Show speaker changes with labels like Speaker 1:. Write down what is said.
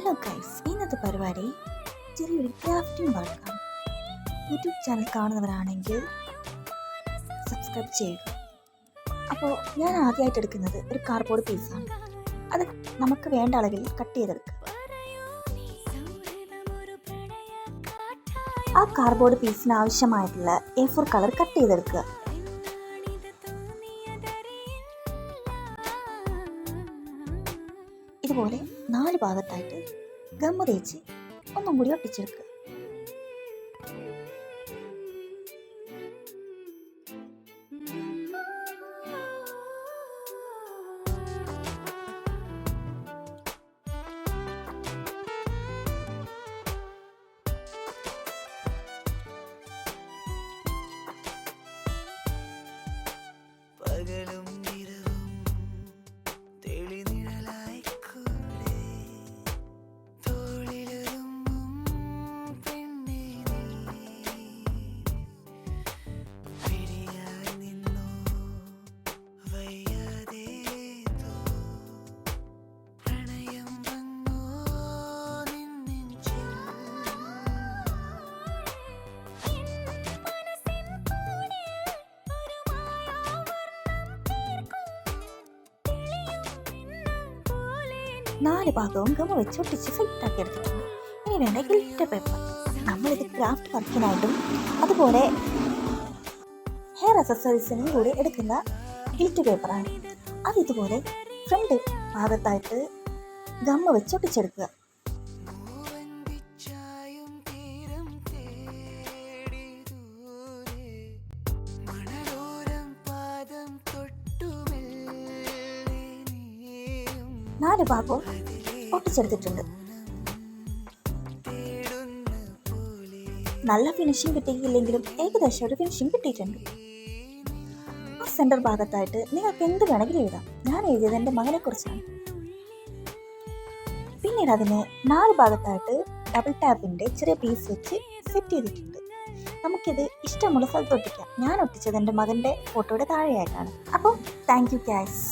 Speaker 1: Hello guys, ഇന്നത്തെ പരിപാടി ചെറിയൊരു ക്രാഫ്റ്റിംഗ് വർക്കാണ്. യൂട്യൂബ് ചാനൽ കാണുന്നവരാണെങ്കിൽ സബ്സ്ക്രൈബ് ചെയ്യുക. അപ്പോൾ ഞാൻ ആദ്യമായിട്ട് എടുക്കുന്നത് ഒരു കാർഡ്ബോർഡ് പീസാണ്. അത് നമുക്ക് വേണ്ട അളവിൽ കട്ട് ചെയ്തെടുക്കുക. ആ കാർഡ്ബോർഡ് പീസിന് ആവശ്യമായിട്ടുള്ള A4 കളർ കട്ട് ചെയ്തെടുക്കുക. ഇതുപോലെ 4 ഭാഗത്തായിട്ട് ഗമ്മ തേച്ച് ഒന്നും കൂടി ഒട്ടിച്ചെടുക്കുക. നാല് ഭാഗവും ഗമ വെച്ച് ഒട്ടിച്ച് സെറ്റാക്കി എടുത്തിട്ടുണ്ട്. ഇനി വേണ്ട ഗിൽറ്റർ പേപ്പർ. നമ്മളിത് ക്രാഫ്റ്റ് വർക്കിനായിട്ടും അതുപോലെ ഹെയർ അക്സസറീസിനും കൂടി എടുക്കുന്ന ഗിൽറ്റർ പേപ്പറാണ്. അത് ഇതുപോലെ ഫ്രണ്ട് ഭാഗത്തായിട്ട് ഗമ്മ വെച്ച് ഒട്ടിച്ചെടുക്കുക. നാല് ഭാഗവും ഒട്ടിച്ചെടുത്തിട്ടുണ്ട്. നല്ല ഫിനിഷിങ് കിട്ടിയില്ലെങ്കിലും ഏകദേശം ഒരു ഫിനിഷിങ് കിട്ടിയിട്ടുണ്ട്. ആ സെന്റർ ഭാഗത്തായിട്ട് നിങ്ങൾക്ക് എന്ത് വേണമെങ്കിലും എഴുതാം. ഞാൻ എഴുതിയത് എൻ്റെ മകനെ കുറിച്ചാണ്. പിന്നീട് അതിന് 4 ഭാഗത്തായിട്ട് ഡബിൾ ടാപ്പിന്റെ ചെറിയ പീസ് വെച്ച് സെറ്റ് ചെയ്തിട്ടുണ്ട്. നമുക്കിത് ഇഷ്ടമുള്ള സ്ഥലത്ത് ഒട്ടിക്കാം. ഞാൻ ഒട്ടിച്ചത് എൻ്റെ മകൻ്റെ ഫോട്ടോയുടെ താഴെയായിട്ടാണ്. അപ്പോൾ താങ്ക് യു ഗൈസ്.